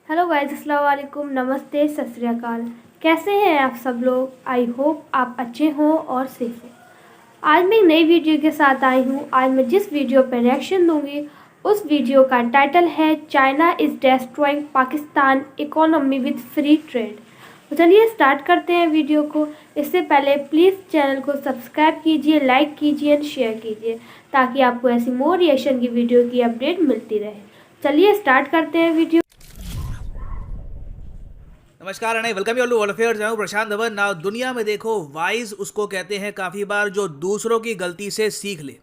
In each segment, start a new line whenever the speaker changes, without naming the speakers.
Hello guys, अस्सलाम वालेकुम, नमस्ते, सत श्री अकाल। कैसे हैं आप सब लोग? आई होप आप अच्छे हों और सेफ हों। आज मैं एक नई वीडियो के साथ आई हूँ। आज मैं जिस वीडियो पर रिएक्शन दूंगी उस वीडियो का टाइटल है China is destroying Pakistan economy with free trade. तो चलिए स्टार्ट करते हैं वीडियो को। इससे पहले प्लीज़ चैनल को सब्सक्राइब कीजिए, लाइक कीजिए एंड शेयर कीजिए ताकि आपको ऐसी मोर रिएक्शन की वीडियो की अपडेट मिलती रहे। चलिए स्टार्ट करते हैं वीडियो।
नमस्कार अने welcome you all to world affairs. मैं हूं प्रशांत धवन। नाउ दुनिया में देखो, वाइज उसको कहते हैं काफ़ी बार जो दूसरों की गलती से सीख ले।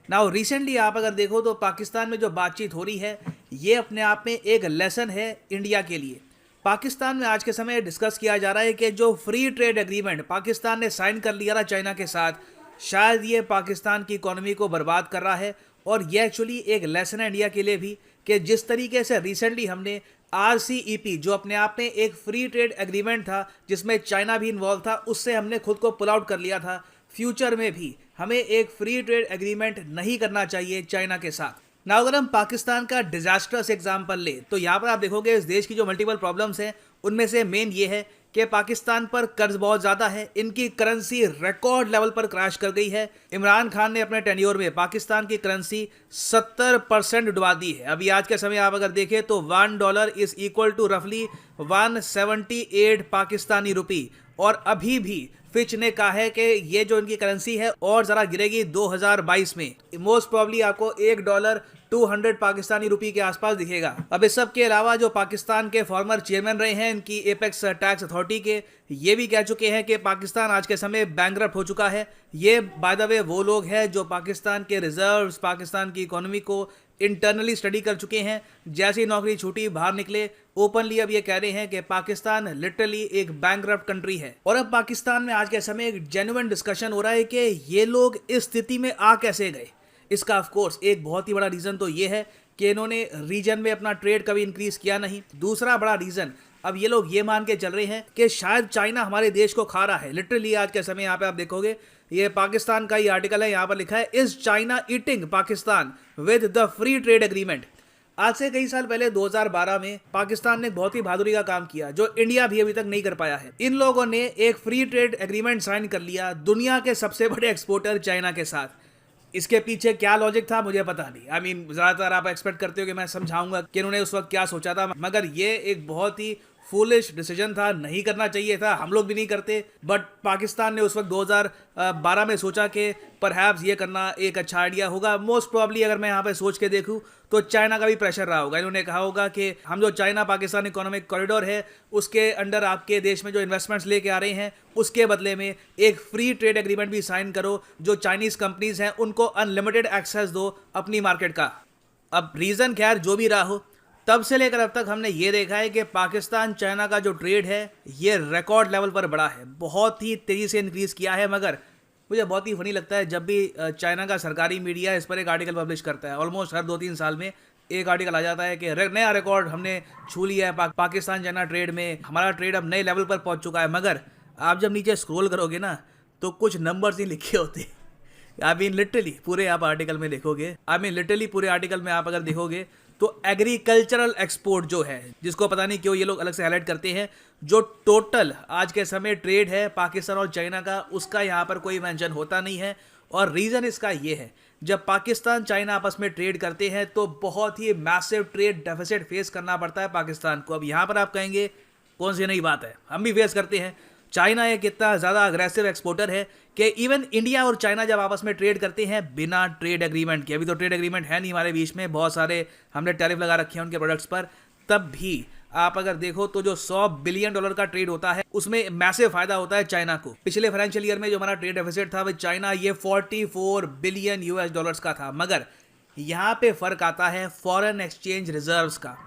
नाउ रिसेंटली आप अगर देखो तो पाकिस्तान में जो बातचीत हो रही है ये अपने आप में एक लेसन है इंडिया के लिए। पाकिस्तान में आज के समय डिस्कस किया जा रहा है कि जो फ्री ट्रेड एग्रीमेंट पाकिस्तान ने साइन कर लिया था चाइना के साथ, शायद ये पाकिस्तान की इकोनॉमी को बर्बाद कर रहा है। और ये एक्चुअली एक लेसन है इंडिया के लिए भी कि जिस तरीके से रिसेंटली हमने RCEP जो अपने आप में एक फ्री ट्रेड एग्रीमेंट था जिसमें चाइना भी इन्वॉल्व था, उससे हमने खुद को पुल आउट कर लिया था। फ्यूचर में भी हमें एक फ्री ट्रेड एग्रीमेंट नहीं करना चाहिए चाइना के साथ। ना अगर हम पाकिस्तान का डिजास्टर्स एग्जाम्पल ले तो यहाँ पर आप देखोगे इस देश की जो मल्टीपल प्रॉब्लम्स हैं उनमें से मेन ये है कि पाकिस्तान पर कर्ज बहुत ज़्यादा है। इनकी करेंसी रिकॉर्ड लेवल पर क्रैश कर गई है। इमरान खान ने अपने टेन्योर में पाकिस्तान की करेंसी 70% डुबा दी है। अभी आज के समय आप अगर देखें तो $1 इज इक्वल टू रफली 178 पाकिस्तानी रुपी। और अभी भी फिच ने कहा है कि ये जो इनकी करेंसी है और ज़रा गिरेगी 2022 में। मोस्ट प्रॉब्ली आपको $1 200 पाकिस्तानी रुपी के आसपास दिखेगा। अब इस सब के अलावा जो पाकिस्तान के फॉर्मर चेयरमैन रहे हैं इनकी एपेक्स टैक्स अथॉरिटी के, ये भी कह चुके हैं कि पाकिस्तान आज के समय बैंकरप्ट हो चुका है। ये बाय द वे वो लोग हैं जो पाकिस्तान के रिजर्व्स, पाकिस्तान की इकोनॉमी को इंटरनली स्टडी कर चुके हैं। जैसी नौकरी छूटी बाहर निकले, ओपनली अब ये कह रहे हैं कि पाकिस्तान लिटरली एक बैंकरप्ट कंट्री है। और अब पाकिस्तान में आज के समय एक जेन्युइन डिस्कशन हो रहा है कि ये लोग इस स्थिति में आ कैसे गए। इसका ऑफ कोर्स एक बहुत ही बड़ा रीज़न तो ये है कि इन्होंने रीजन में अपना ट्रेड कभी इंक्रीज किया नहीं। दूसरा बड़ा रीज़न, अब ये लोग ये मान के चल रहे हैं कि शायद चाइना हमारे देश को खा रहा है। लिटरली आज के समय यहाँ पे आप देखोगे, ये पाकिस्तान का ही आर्टिकल है, यहाँ पर लिखा है is China eating Pakistan with the free trade agreement. आज से कई साल पहले 2012 में पाकिस्तान ने बहुत ही बहादुरी का काम किया जो इंडिया भी अभी तक नहीं कर पाया है। इन लोगों ने एक फ्री ट्रेड एग्रीमेंट साइन कर लिया दुनिया के सबसे बड़े एक्सपोर्टर चाइना के साथ। इसके पीछे क्या लॉजिक था मुझे पता नहीं। आई मीन ज़्यादातर आप एक्सपेक्ट करते हो कि मैं समझाऊंगा कि इन्होंने उस वक्त क्या सोचा था, मगर ये एक बहुत ही फूलिश डिसीजन था, नहीं करना चाहिए था। हम लोग भी नहीं करते, बट पाकिस्तान ने उस वक्त 2012 में सोचा कि परहैप्स ये करना एक अच्छा आइडिया होगा। मोस्ट प्रॉब्ली अगर मैं यहाँ पे सोच के देखूँ तो चाइना का भी प्रेशर रहा होगा। इन्होंने कहा होगा कि हम जो चाइना पाकिस्तान इकोनॉमिक कॉरिडोर है उसके अंडर आपके देश में जो इन्वेस्टमेंट्स लेके आ रहे हैं उसके बदले में एक फ्री ट्रेड एग्रीमेंट भी साइन करो, जो चाइनीज़ कंपनीज हैं उनको अनलिमिटेड एक्सेस दो अपनी मार्केट का। अब रीज़न खैर जो भी रहा हो, तब से लेकर अब तक हमने ये देखा है कि पाकिस्तान चाइना का जो ट्रेड है ये रिकॉर्ड लेवल पर बढ़ा है, बहुत ही तेज़ी से इंक्रीज़ किया है। मगर मुझे बहुत ही फनी लगता है जब भी चाइना का सरकारी मीडिया इस पर एक आर्टिकल पब्लिश करता है। ऑलमोस्ट हर 2-3 साल में एक आर्टिकल आ जाता है कि नया रिकॉर्ड हमने छू लिया है पाकिस्तान चाइना ट्रेड में, हमारा ट्रेड अब नए लेवल पर पहुंच चुका है। मगर आप जब नीचे स्क्रॉल करोगे ना तो कुछ नंबर्स ही लिखे होते। आई मीन लिटरली पूरे आप आर्टिकल में देखोगे, पूरे आर्टिकल में आप अगर देखोगे तो एग्रीकल्चरल एक्सपोर्ट जो है, जिसको पता नहीं क्यों ये लोग अलग से हाईलाइट करते हैं, जो टोटल आज के समय ट्रेड है पाकिस्तान और चाइना का, उसका यहाँ पर कोई मेंशन होता नहीं है। और रीज़न इसका ये है, जब पाकिस्तान चाइना आपस में ट्रेड करते हैं तो बहुत ही मैसिव ट्रेड डेफिसिट फेस करना पड़ता है पाकिस्तान को। अब यहाँ पर आप कहेंगे कौन सी नई बात है, हम भी फेस करते हैं। चाइना एक इतना ज़्यादा अग्रेसिव एक्सपोर्टर है कि इवन इंडिया और चाइना जब आपस में ट्रेड करते हैं बिना ट्रेड एग्रीमेंट के, अभी तो ट्रेड एग्रीमेंट है नहीं हमारे बीच में, बहुत सारे हमने टैरिफ लगा रखे हैं उनके प्रोडक्ट्स पर, तब भी आप अगर देखो तो जो $100 बिलियन का ट्रेड होता है उसमें मैसिव फायदा होता है चाइना को। पिछले फाइनेंशियल ईयर में जो हमारा ट्रेड डेफिसिट था विद चाइना ये $44 बिलियन का था। मगर यहाँ पे फर्क आता है फॉरेन एक्सचेंज रिजर्व्स का।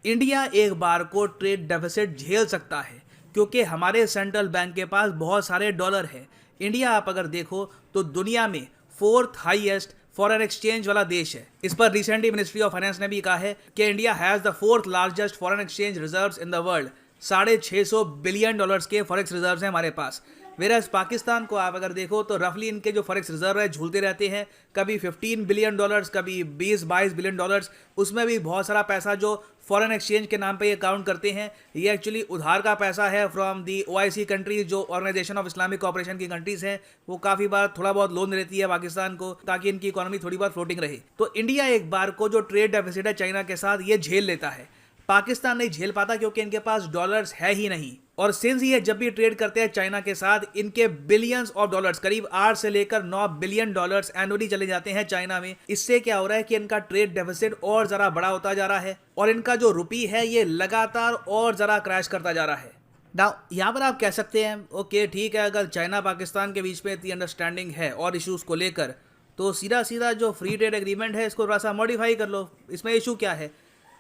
इंडिया एक बार को ट्रेड डेफिसिट झेल सकता है क्योंकि हमारे सेंट्रल बैंक के पास बहुत सारे डॉलर है। इंडिया आप अगर देखो तो दुनिया में 4th हाईएस्ट फॉरेन एक्सचेंज वाला देश है। इस पर रिसेंटली मिनिस्ट्री ऑफ फाइनेंस ने भी कहा है कि India has the 4th largest foreign exchange reserves in the world. $650 billion के फॉरेक्स रिजर्व्स हैं हमारे पास। वेरस पाकिस्तान को आप अगर देखो तो रफली इनके जो फॉरेक्स रिजर्व है झूलते रहते हैं, कभी 15 बिलियन डॉलर्स, कभी 20-22 बिलियन डॉलर्स, उसमें भी बहुत सारा पैसा जो फॉरेन एक्सचेंज के नाम पे ये काउंट करते हैं, ये एक्चुअली उधार का पैसा है फ्रॉम दी OIC कंट्रीज, जो ऑर्गेनाइजेशन ऑफ इस्लामिक कोऑपरेशन की कंट्रीज हैं। वो काफ़ी बार थोड़ा बहुत लोन देती है पाकिस्तान को ताकि इनकी इकोनॉमी थोड़ी बहुत फ्लोटिंग रहे। तो इंडिया एक बार को जो ट्रेड डेफिसिट है चाइना के साथ ये झेल लेता है, पाकिस्तान नहीं झेल पाता क्योंकि इनके पास डॉलर्स है ही नहीं। और सिंस ये जब भी ट्रेड करते हैं चाइना के साथ, इनके बिलियंस ऑफ डॉलर्स, करीब 8 से लेकर 9 बिलियन डॉलर्स एनुअली चले जाते हैं चाइना में। इससे क्या हो रहा है कि इनका ट्रेड डेफिसिट और जरा बड़ा होता जा रहा है और इनका जो रुपी है ये लगातार और जरा क्रैश करता जा रहा है। नाउ यहाँ पर आप कह सकते हैं ओके ठीक है, अगर चाइना पाकिस्तान के बीच में इतनी अंडरस्टैंडिंग है और इश्यूज को लेकर, तो सीधा सीधा जो फ्री ट्रेड एग्रीमेंट है इसको थोड़ा सा मॉडिफाई कर लो, इसमें इशू क्या है।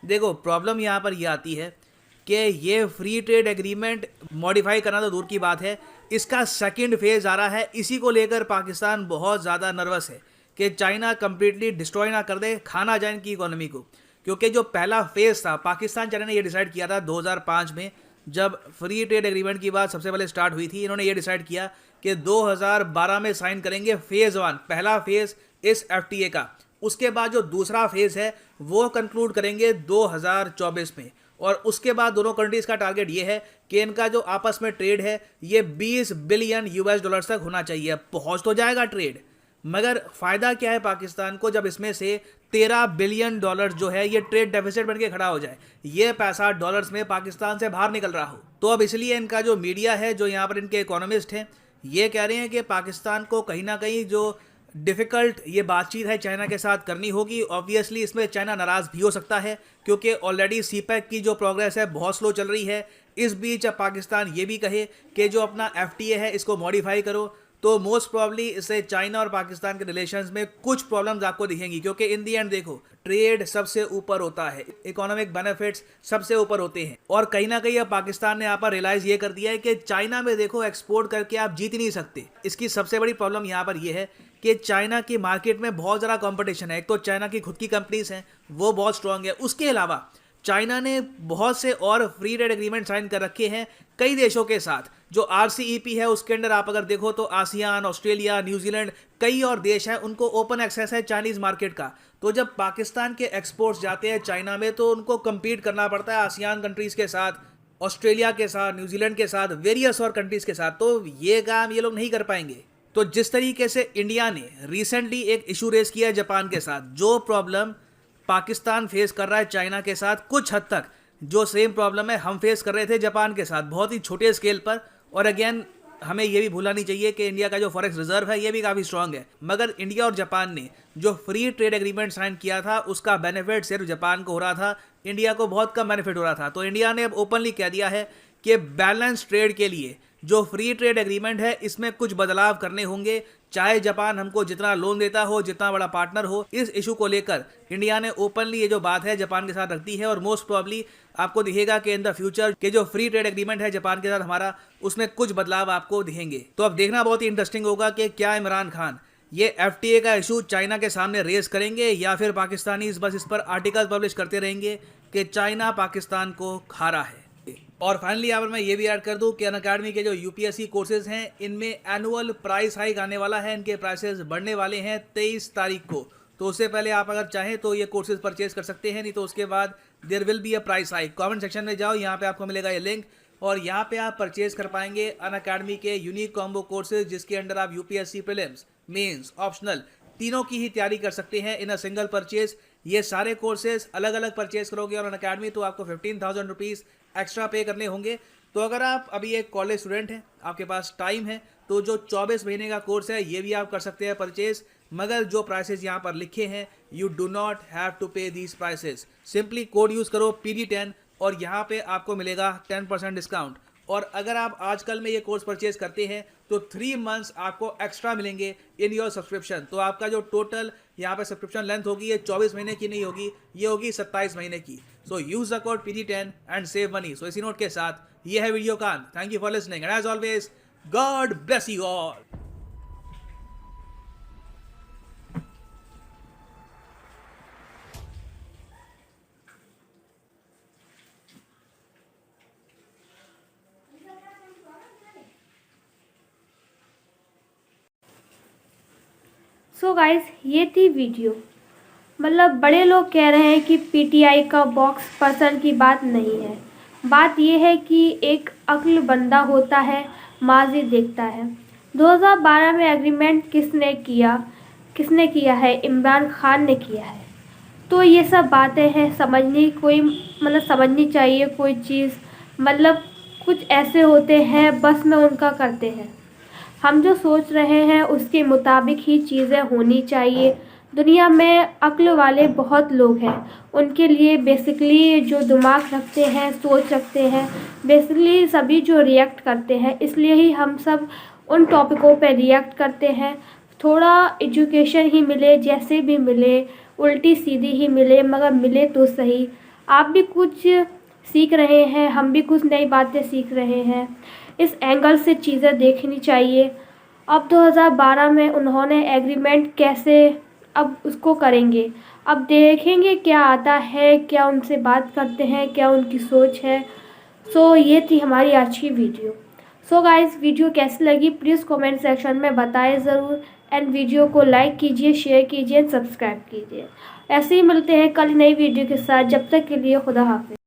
देखो प्रॉब्लम यहाँ पर यह आती है कि ये फ्री ट्रेड एग्रीमेंट मॉडिफाई करना तो दूर की बात है, इसका सेकंड फेज आ रहा है। इसी को लेकर पाकिस्तान बहुत ज़्यादा नर्वस है कि चाइना कंप्लीटली डिस्ट्रॉय ना कर दे, खाना जाए इनकी इकोनॉमी को। क्योंकि जो पहला फेज था पाकिस्तान चाइना ने ये डिसाइड किया था 2005 में, जब फ्री ट्रेड एग्रीमेंट की बात सबसे पहले स्टार्ट हुई थी, इन्होंने ये डिसाइड किया कि 2012 में साइन करेंगे फेज़ 1, पहला फेज़ इस FTA का। उसके बाद जो दूसरा फेज़ है वो कंक्लूड करेंगे 2024 में। और उसके बाद दोनों कंट्रीज़ का टारगेट ये है कि इनका जो आपस में ट्रेड है ये 20 बिलियन US डॉलर्स तक होना चाहिए। पहुंच तो जाएगा ट्रेड, मगर फ़ायदा क्या है पाकिस्तान को जब इसमें से 13 बिलियन डॉलर जो है ये ट्रेड डेफिसिट बन के खड़ा हो जाए, ये पैसा डॉलर्स में पाकिस्तान से बाहर निकल रहा हो। तो अब इसलिए इनका जो मीडिया है, जो यहाँ पर इनके इकोनॉमिस्ट हैं, ये कह रहे हैं कि पाकिस्तान को कहीं ना कहीं जो डिफ़िकल्ट ये बातचीत है चाइना के साथ करनी होगी। ऑब्वियसली इसमें चाइना नाराज़ भी हो सकता है क्योंकि ऑलरेडी CPEC की जो प्रोग्रेस है बहुत स्लो चल रही है। इस बीच अब पाकिस्तान ये भी कहे कि जो अपना FTA है इसको मॉडिफाई करो, तो मोस्ट प्रॉब्ली इससे चाइना और पाकिस्तान के रिलेशंस में कुछ प्रॉब्लम्स आपको दिखेंगी। क्योंकि इन दी एंड देखो ट्रेड सबसे ऊपर होता है, इकोनॉमिक बेनिफिट्स सबसे ऊपर होते हैं। और कहीं ना कहीं अब पाकिस्तान ने यहाँ पर रियलाइज़ ये कर दिया है कि चाइना में देखो एक्सपोर्ट करके आप जीत नहीं सकते। इसकी सबसे बड़ी प्रॉब्लम यहाँ पर यह है कि चाइना की मार्केट में बहुत ज़्यादा कंपटीशन है। एक तो चाइना की खुद की कंपनीज हैं वो बहुत स्ट्रांग है, उसके अलावा चाइना ने बहुत से और फ्री ट्रेड एग्रीमेंट साइन कर रखे हैं कई देशों के साथ। जो RCEP है उसके अंदर आप अगर देखो तो आसियान, ऑस्ट्रेलिया, न्यूजीलैंड, कई और देश हैं, उनको ओपन एक्सेस है चाइनीज़ मार्केट का। तो जब पाकिस्तान के एक्सपोर्ट्स जाते हैं चाइना में तो उनको कम्पीट करना पड़ता है आसियान कंट्रीज़ के साथ, ऑस्ट्रेलिया के साथ, न्यूजीलैंड के साथ, वेरियस और कंट्रीज़ के साथ। तो ये काम ये लोग नहीं कर पाएंगे। तो जिस तरीके से इंडिया ने रिसेंटली एक इशू रेस किया है जापान के साथ, जो प्रॉब्लम पाकिस्तान फेस कर रहा है चाइना के साथ, कुछ हद तक जो सेम प्रॉब्लम है हम फेस कर रहे थे जापान के साथ, बहुत ही छोटे स्केल पर। और अगेन हमें ये भी भूलना नहीं चाहिए कि इंडिया का जो फॉरेक्स रिजर्व है ये भी काफ़ी स्ट्रांग है। मगर इंडिया और जापान ने जो फ्री ट्रेड एग्रीमेंट साइन किया था उसका बेनिफिट सिर्फ जापान को हो रहा था, इंडिया को बहुत कम बेनिफिट हो रहा था। तो इंडिया ने अब ओपनली कह दिया है कि बैलेंस ट्रेड के लिए जो फ्री ट्रेड एग्रीमेंट है इसमें कुछ बदलाव करने होंगे, चाहे जापान हमको जितना लोन देता हो, जितना बड़ा पार्टनर हो। इस इशू को लेकर इंडिया ने ओपनली ये जो बात है जापान के साथ रख दी है। और मोस्ट प्रॉब्ली आपको दिखेगा कि इन द फ्यूचर के जो फ्री ट्रेड एग्रीमेंट है जापान के साथ हमारा, उसमें कुछ बदलाव आपको दिखेंगे। तो अब देखना बहुत ही इंटरेस्टिंग होगा कि क्या इमरान खान ये FTA का इशू चाइना के सामने रेज करेंगे या फिर पाकिस्तानी बस इस पर आर्टिकल पब्लिश करते रहेंगे कि चाइना पाकिस्तान को खा रहा है। और फाइनली यहाँ पर मैं ये भी ऐड कर दूं कि अनअकैडमी के जो UPSC कोर्सेज हैं इनमें एनुअल प्राइस हाइक आने वाला है, इनके प्राइसेस बढ़ने वाले हैं 23 तारीख को। तो उससे पहले आप अगर चाहें तो ये कोर्सेज परचेज कर सकते हैं, नहीं तो उसके बाद there will be a price hike. Comment section में जाओ, यहाँ पे आपको मिलेगा ये लिंक और यहाँ पे आप परचेज कर पाएंगे अनअकैडमी के यूनिक कॉम्बो कोर्सेज, जिसके अंडर आप UPSC प्रीलिम्स, मेंस, ऑप्शनल तीनों की ही तैयारी कर सकते हैं इन अ सिंगल परचेज। ये सारे कोर्सेज अलग अलग परचेज करोगे और अनअकैडमी तो आपको 15,000 रुपीज़ एक्स्ट्रा पे करने होंगे। तो अगर आप अभी एक कॉलेज स्टूडेंट हैं, आपके पास टाइम है, तो जो 24 महीने का कोर्स है ये भी आप कर सकते हैं परचेज। मगर जो प्राइसेस यहाँ पर लिखे हैं you do not have to pay these prices. Simply code use करो PD10 और यहाँ पे आपको मिलेगा 10% डिस्काउंट। और अगर आप आजकल में ये कोर्स परचेज करते हैं तो 3 मंथ्स आपको एक्स्ट्रा मिलेंगे इन योर सब्सक्रिप्शन। तो आपका जो टोटल यहाँ पे सब्सक्रिप्शन लेंथ होगी ये 24 महीने की नहीं होगी, ये होगी 27 महीने की। So use the code PD10 and save money. So इसी नोट के साथ ये है वीडियो का। Thank you for listening and as always God bless you all.
So guys, ये थी वीडियो। मतलब बड़े लोग कह रहे हैं कि पीटीआई का बॉक्स पसंद की बात नहीं है। बात ये है कि एक अक्ल बंदा होता है, माजी देखता है। 2012 में एग्रीमेंट किसने किया है? इमरान खान ने किया है। तो ये सब बातें हैं, समझनी चाहिए कोई चीज़। मतलब कुछ ऐसे होते हैं बस में उनका करते हैं। हम जो सोच रहे हैं उसके मुताबिक ही चीज़ें होनी चाहिए। दुनिया में अक्ल वाले बहुत लोग हैं। उनके लिए बेसिकली जो दिमाग रखते हैं, सोच रखते हैं, बेसिकली सभी जो रिएक्ट करते हैं, इसलिए ही हम सब उन टॉपिकों पे रिएक्ट करते हैं। थोड़ा एजुकेशन ही मिले, जैसे भी मिले, उल्टी सीधी ही मिले, मगर मिले तो सही। आप भी कुछ सीख रहे हैं, हम भी कुछ नई बातें सीख रहे हैं। इस एंगल से चीज़ें देखनी चाहिए। अब 2012 में उन्होंने एग्रीमेंट कैसे अब उसको करेंगे, अब देखेंगे क्या आता है, क्या उनसे बात करते हैं, क्या उनकी सोच है। सो ये थी हमारी आज की वीडियो। सो गाइस, वीडियो कैसी लगी प्लीज़ कमेंट सेक्शन में बताएं ज़रूर। एंड वीडियो को लाइक कीजिए, शेयर कीजिए, सब्सक्राइब कीजिए। ऐसे ही मिलते हैं कल नई वीडियो के साथ। जब तक के लिए खुदा हाफिज़।